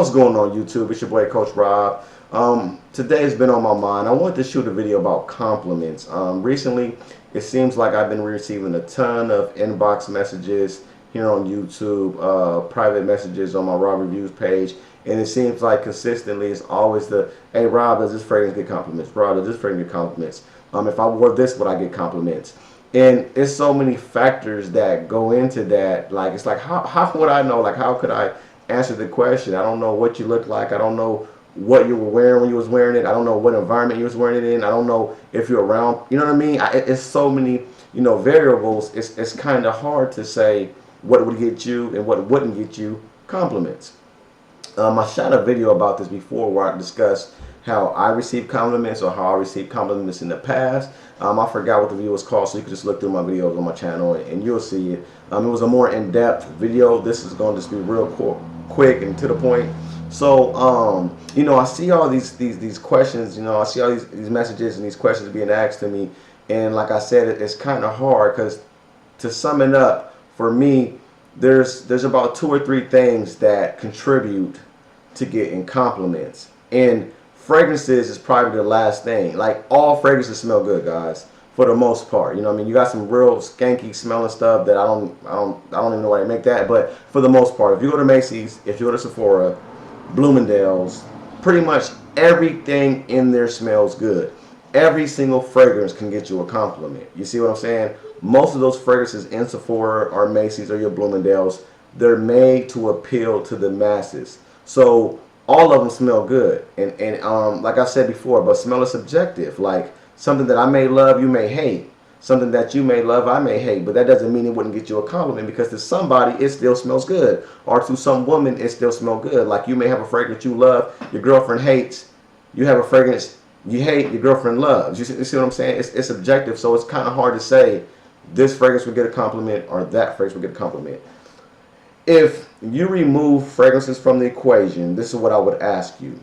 What's going on, YouTube? It's your boy Coach Rob. Today's been on my mind. I wanted to shoot a video about compliments. Recently, it seems like I've been receiving a ton of inbox messages here on YouTube, private messages on my Rob Reviews page, and it seems like consistently it's always hey Rob, does this fragrance get compliments? Rob, does this fragrance get compliments? If I wore this, would I get compliments? And it's so many factors that go into that. Like, it's like, how would I know? Like, how could I answer the question? I don't know what you look like. I don't know what you were wearing when you was wearing it. I don't know what environment you was wearing it in. I don't know if you're around. You know what I mean? It's so many, variables. It's kind of hard to say what would get you and what wouldn't get you compliments. I shot a video about this before where I discussed how I received compliments or how I received compliments in the past. I forgot what the video was called, so you can just look through my videos on my channel and you'll see it. It was a more in-depth video. This is going to just be real quick and to the point. So, I see all these questions, I see all these messages and these questions being asked to me. And like I said, it's kind of hard because to sum it up, for me, there's about 2 or 3 things that contribute to getting compliments. And fragrances is probably the last thing. Like, all fragrances smell good, guys, for the most part. You got some real skanky smelling stuff that I don't even know why they make that. But for the most part, if you go to Macy's, if you go to Sephora, Bloomingdale's, pretty much everything in there smells good. Every single fragrance can get you a compliment. You see what I'm saying? Most of those fragrances in Sephora or Macy's or your Bloomingdale's, they're made to appeal to the masses. So all of them smell good. And like I said before, but smell is subjective. Like, something that I may love, you may hate. Something that you may love, I may hate. But that doesn't mean it wouldn't get you a compliment, because to somebody, it still smells good. Or to some woman, it still smells good. Like, you may have a fragrance you love, your girlfriend hates. You have a fragrance you hate, your girlfriend loves. You see what I'm saying? It's subjective, so it's kind of hard to say this fragrance would get a compliment or that fragrance would get a compliment. If you remove fragrances from the equation, this is what I would ask you.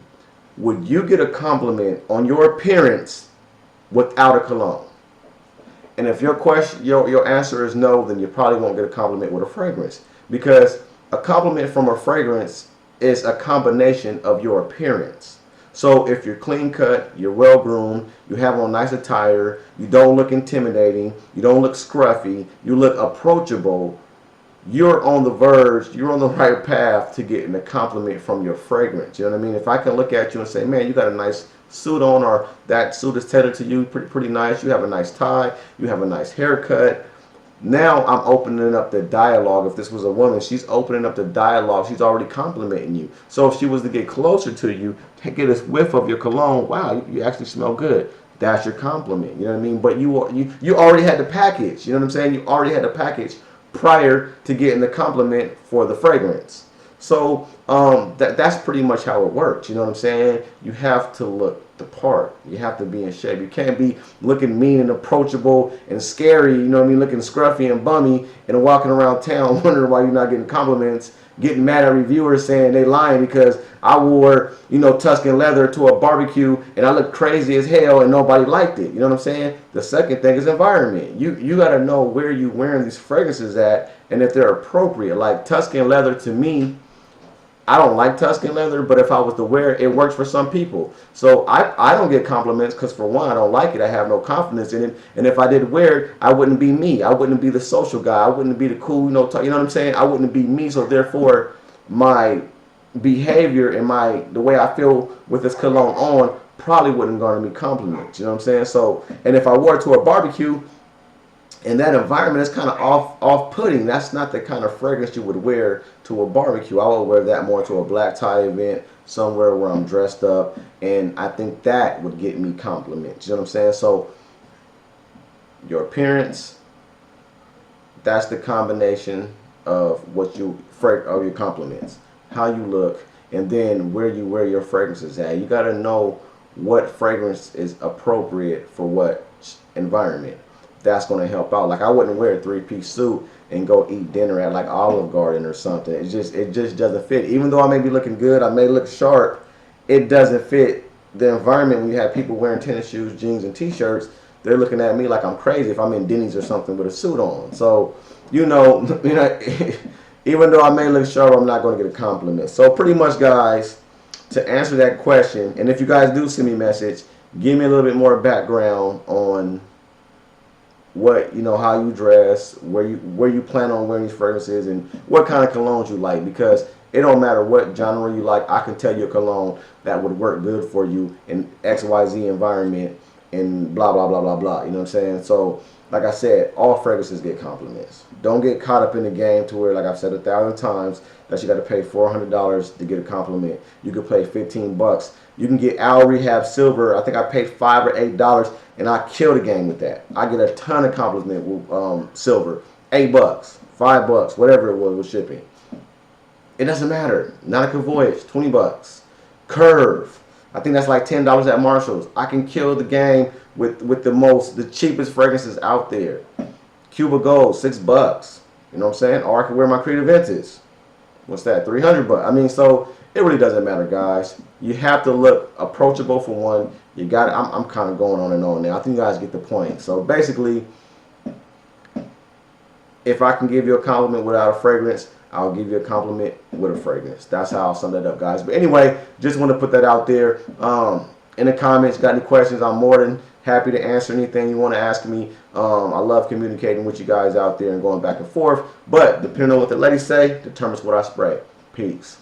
Would you get a compliment on your appearance without a cologne? And if your answer is no, then you probably won't get a compliment with a fragrance, because a compliment from a fragrance is a combination of your appearance. So if you're clean cut, you're well groomed, you have on nice attire, you don't look intimidating, you don't look scruffy, you look approachable, you're on the verge, you're on the right path to getting a compliment from your fragrance. You know what I mean? If I can look at you and say, man, you got a nice suit on, or that suit is tailored to you, pretty nice, you have a nice tie, you have a nice haircut. Now I'm opening up the dialogue. If this was a woman, she's opening up the dialogue. She's already complimenting you. So if she was to get closer to you, get a whiff of your cologne, wow, you actually smell good. That's your compliment. You know what I mean? But you already had the package. You know what I'm saying? You already had the package prior to getting the compliment for the fragrance. So that's pretty much how it works. You know what I'm saying? You have to look the part. You have to be in shape. You can't be looking mean and approachable and scary, you know what I mean, looking scruffy and bummy and walking around town wondering why you're not getting compliments, getting mad at reviewers saying they lying because I wore, Tuscan leather to a barbecue and I looked crazy as hell and nobody liked it. You know what I'm saying? The second thing is environment. You got to know where you wearing these fragrances at and if they're appropriate. Like, Tuscan leather, to me, I don't like Tuscan leather, but if I was to wear it, it works for some people. So I don't get compliments because, for one, I don't like it. I have no confidence in it. And if I did wear it, I wouldn't be me. I wouldn't be the social guy. I wouldn't be the cool, you know what I'm saying? I wouldn't be me. So therefore, my behavior and the way I feel with this cologne on probably wouldn't garner me compliments. You know what I'm saying? So, and if I wore it to a barbecue, and that environment is kind of off-putting. That's not the kind of fragrance you would wear to a barbecue. I would wear that more to a black tie event, somewhere where I'm dressed up, and I think that would get me compliments. You know what I'm saying? So your appearance, that's the combination of your compliments, how you look, and then where you wear your fragrances at. You got to know what fragrance is appropriate for what environment. That's going to help out. Like, I wouldn't wear a 3-piece suit and go eat dinner at like Olive Garden or something. It just doesn't fit. Even though I may be looking good, I may look sharp, it doesn't fit the environment. When you have people wearing tennis shoes, jeans, and t-shirts, they're looking at me like I'm crazy if I'm in Denny's or something with a suit on. So, Even though I may look sharp, I'm not going to get a compliment. So pretty much, guys, to answer that question, and if you guys do send me a message, give me a little bit more background on what, you know, how you dress, where you plan on wearing these fragrances, and what kind of colognes you like, because it don't matter what genre you like. I can tell you a cologne that would work good for you in XYZ environment and blah blah blah blah blah. You know what I'm saying? So like I said, all fragrances get compliments. Don't get caught up in the game to where, like I've said 1,000 times, that you got to pay $400 to get a compliment. You could pay 15 bucks. You can get Al Rehab Silver. I think I paid $5 or $8, and I kill the game with that. I get a ton of compliment with Silver. 8 bucks, 5 bucks, whatever it was with shipping. It doesn't matter. Nautica Voyage, 20 bucks. Curve, I think that's like $10 at Marshall's. I can kill the game with the cheapest fragrances out there. Cuba Gold, 6 bucks. You know what I'm saying? Or I can wear my Creed Aventus. What's that? 300 bucks. I mean, so it really doesn't matter, guys. You have to look approachable for one. You got. I'm kind of going on and on now. I think you guys get the point. So basically, if I can give you a compliment without a fragrance, I'll give you a compliment with a fragrance. That's how I'll sum that up, guys. But anyway, just want to put that out there. In the comments, got any questions? I'm more than happy to answer anything you want to ask me. I love communicating with you guys out there and going back and forth. But depending on what the ladies say, determines what I spray. Peace.